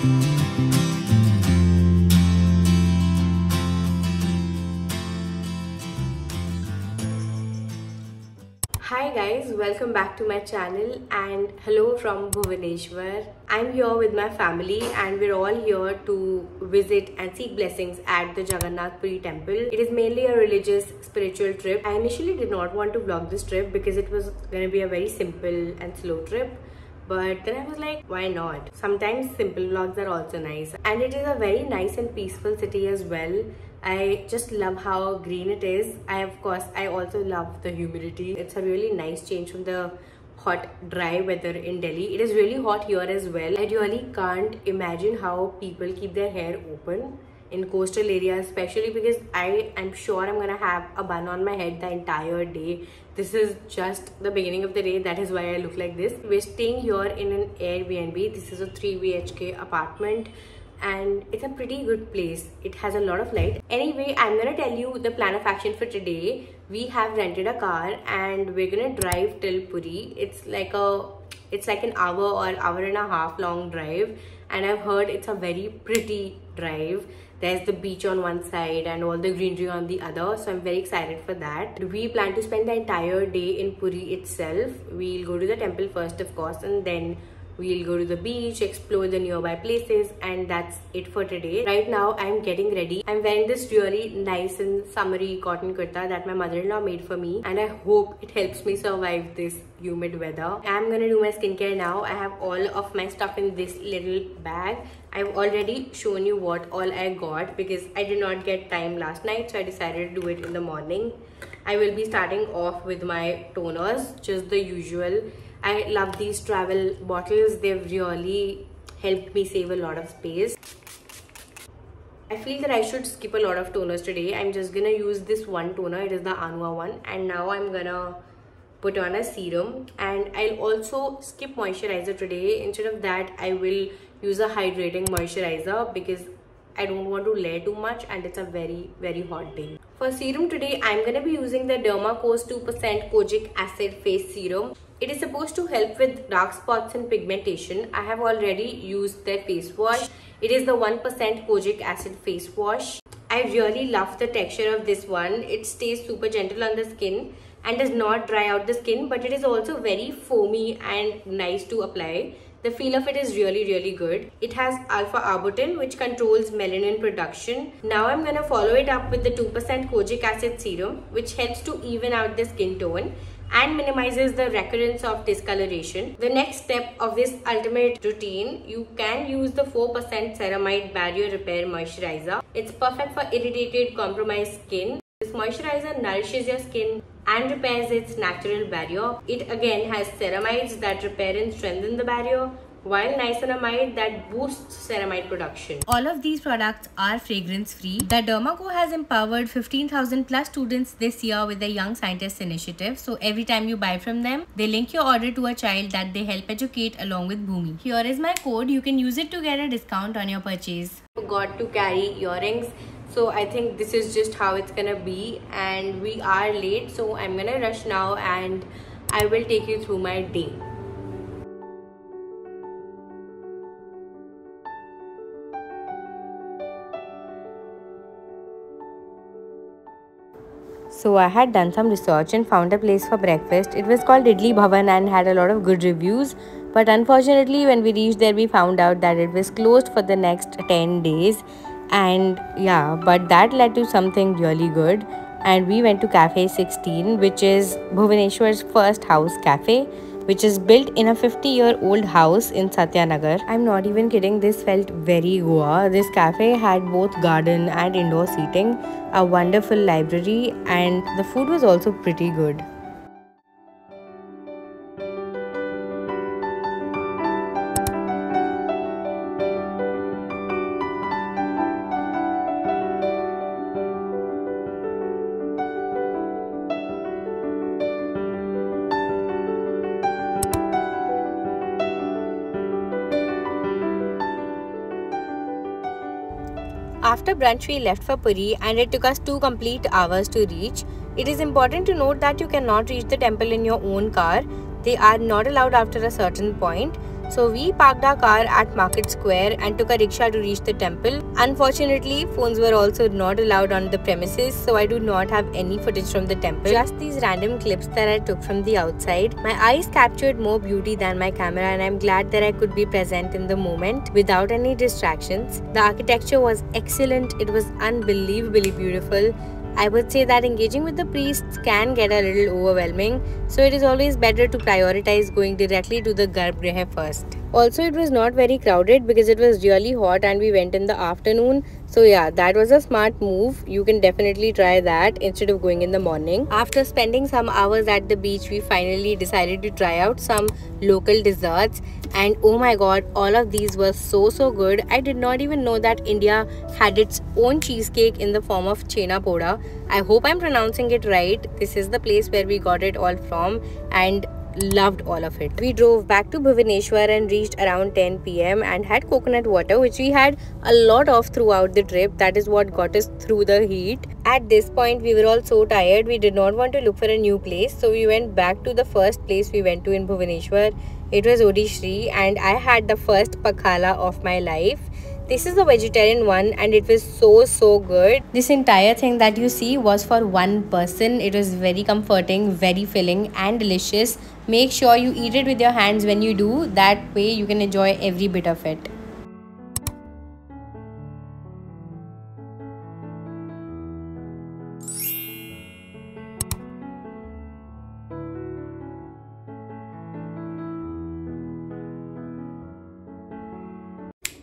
Hi guys, welcome back to my channel and hello from Bhubaneswar. I'm here with my family and we're all here to visit and seek blessings at the Jagannath Puri temple. It is mainly a religious spiritual trip. I initially did not want to vlog this trip because it was going to be a very simple and slow trip. But then I was like, why not? Sometimes simple vlogs are also nice. And it is a very nice and peaceful city as well. I just love how green it is. I also love the humidity. It's a really nice change from the hot, dry weather in Delhi. It is really hot here as well. I really can't imagine how people keep their hair open in coastal areas, especially because I am sure I'm gonna have a bun on my head the entire day. This is just the beginning of the day. That is why I look like this. We're staying here in an Airbnb. This is a 3 BHK apartment and it's a pretty good place. It has a lot of light. Anyway, I'm gonna tell you the plan of action for today. We have rented a car and we're gonna drive till Puri. It's like an hour or hour and a half long drive, and I've heard it's a very pretty drive. There's the beach on one side and all the greenery on the other, so I'm very excited for that. We plan to spend the entire day in Puri itself. We'll go to the temple first, of course, and then we'll go to the beach, explore the nearby places, and that's it for today. Right now, I'm getting ready. I'm wearing this really nice and summery cotton kurta that my mother-in-law made for me, and I hope it helps me survive this humid weather. I'm gonna do my skincare now. I have all of my stuff in this little bag. I've already shown you what all I got because I did not get time last night, so I decided to do it in the morning. I will be starting off with my toners, just the usual. I love these travel bottles. They've really helped me save a lot of space. I feel that I should skip a lot of toners today. I'm just gonna use this one toner. It is the Anua one, and now I'm gonna put on a serum, and I'll also skip moisturizer today. Instead of that, I will use a hydrating moisturizer because I don't want to layer too much and it's a very hot day. For serum today, I'm gonna be using the Dermacos 2% Kojic Acid Face Serum. It is supposed to help with dark spots and pigmentation. I have already used their face wash. It is the 1% Kojic Acid Face Wash. I really love the texture of this one. It stays super gentle on the skin and does not dry out the skin, but it is also very foamy and nice to apply. The feel of it is really good. It has alpha-arbutin, which controls melanin production. Now I'm gonna follow it up with the 2% Kojic Acid Serum, which helps to even out the skin tone and minimizes the recurrence of discoloration. The next step of this ultimate routine, you can use the 4% Ceramide Barrier Repair Moisturizer. It's perfect for irritated, compromised skin. This moisturizer nourishes your skin and repairs its natural barrier. It again has ceramides that repair and strengthen the barrier, while niacinamide that boosts ceramide production. All of these products are fragrance free. The Dermaco has empowered 15,000 plus students this year with the Young Scientists Initiative. So every time you buy from them, they link your order to a child that they help educate along with Bhumi. Here is my code. You can use it to get a discount on your purchase. Forgot to carry earrings. So I think this is just how it's gonna be, and we are late, so I'm gonna rush now and I will take you through my day. So I had done some research and found a place for breakfast. It was called Idli Bhavan and had a lot of good reviews. But unfortunately, when we reached there, we found out that it was closed for the next 10 days. And yeah, but that led to something really good. And we went to Cafe 16, which is Bhubaneswar's first house cafe, which is built in a 50-year-old house in Satyanagar. I'm not even kidding, this felt very Goa. This cafe had both garden and indoor seating, a wonderful library, and the food was also pretty good. After brunch, we left for Puri and it took us 2 complete hours to reach. It is important to note that you cannot reach the temple in your own car. They are not allowed after a certain point. So we parked our car at Market Square and took a rickshaw to reach the temple. Unfortunately, phones were also not allowed on the premises, so I do not have any footage from the temple. Just these random clips that I took from the outside. My eyes captured more beauty than my camera, and I'm glad that I could be present in the moment without any distractions. The architecture was excellent. It was unbelievably beautiful. I would say that engaging with the priests can get a little overwhelming, so it is always better to prioritize going directly to the Garbhagriha first. Also, it was not very crowded because it was really hot and we went in the afternoon. So yeah, that was a smart move. You can definitely try that instead of going in the morning. After spending some hours at the beach, we finally decided to try out some local desserts. And oh my god, all of these were so good. I did not even know that India had its own cheesecake in the form of chena poda. I hope I'm pronouncing it right. This is the place where we got it all from and loved all of it. We drove back to Bhubaneswar and reached around 10 p.m. and had coconut water, which we had a lot of throughout the trip. That is what got us through the heat. At this point, we were all so tired. We did not want to look for a new place, so we went back to the first place we went to in Bhubaneswar. It was Odishri, and I had the first pakhala of my life. This is the vegetarian one and it was so good. This entire thing that you see was for one person. It was very comforting, very filling and delicious. Make sure you eat it with your hands when you do. That way you can enjoy every bit of it.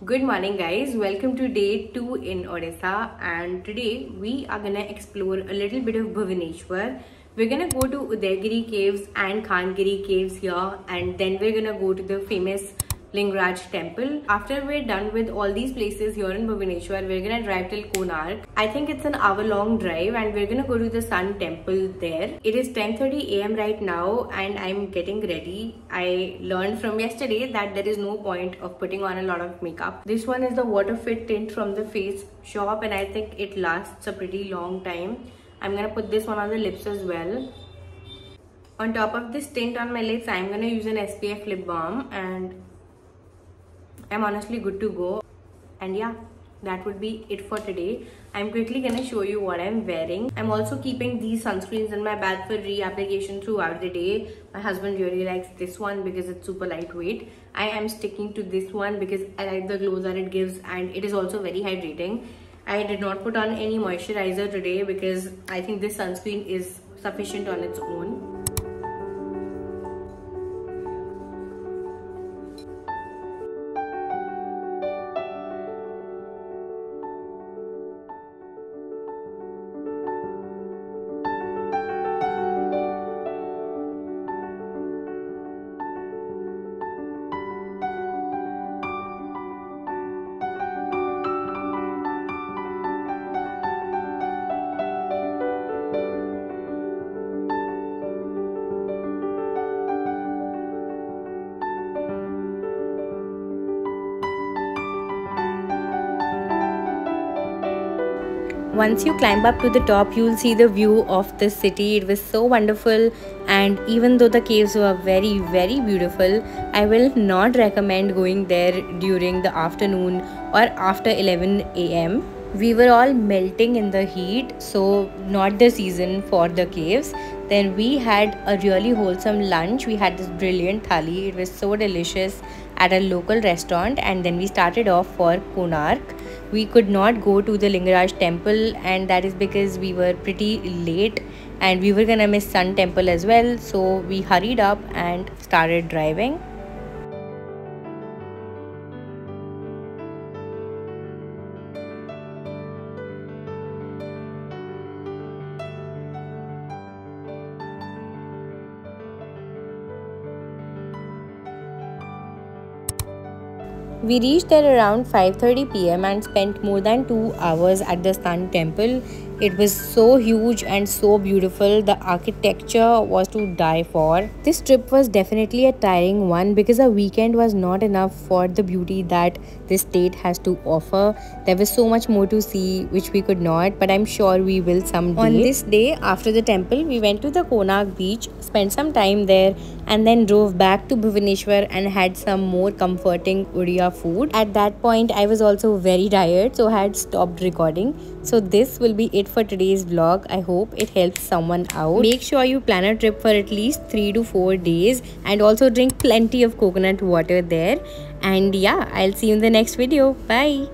Good morning guys, welcome to day 2 in Odisha, and today we are gonna explore a little bit of Bhubaneswar. We're gonna go to Udaygiri caves and Khangiri caves here, and then we're gonna go to the famous Lingaraj temple. After we're done with all these places here in Bhubaneswar, we're gonna drive till Konark. I think it's an hour-long drive and we're gonna go to the Sun temple there. It is 10:30 a.m. right now and I'm getting ready. I learned from yesterday that there is no point of putting on a lot of makeup. This one is the Water Fit tint from the Face shop and I think it lasts a pretty long time. I'm gonna put this one on the lips as well. On top of this tint on my lips, I'm gonna use an SPF lip balm and I'm honestly good to go. And yeah, that would be it for today. I'm quickly gonna show you what I'm wearing. I'm also keeping these sunscreens in my bag for reapplication throughout the day. My husband really likes this one because it's super lightweight. I am sticking to this one because I like the glow that it gives and it is also very hydrating. I did not put on any moisturizer today because I think this sunscreen is sufficient on its own. Once you climb up to the top, you'll see the view of the city. It was so wonderful, and even though the caves were very beautiful, I will not recommend going there during the afternoon or after 11 a.m. We were all melting in the heat, so not the season for the caves. Then we had a really wholesome lunch. We had this brilliant thali. It was so delicious at a local restaurant, and then we started off for Konark. We could not go to the Lingaraj temple, and that is because we were pretty late and we were gonna miss Sun temple as well, so we hurried up and started driving. We reached there around 5:30 p.m. and spent more than 2 hours at the Sun temple. It was so huge and so beautiful. The architecture was to die for. This trip was definitely a tiring one because a weekend was not enough for the beauty that this state has to offer. There was so much more to see which we could not, but I'm sure we will someday. On this day, after the temple, we went to the Konark beach, spent some time there, and then drove back to Bhubaneswar and had some more comforting Odia food. At that point, I was also very tired, so I had stopped recording. So this will be it for today's vlog. I hope it helps someone out. Make sure you plan a trip for at least 3 to 4 days and also drink plenty of coconut water there. And yeah, I'll see you in the next video. Bye.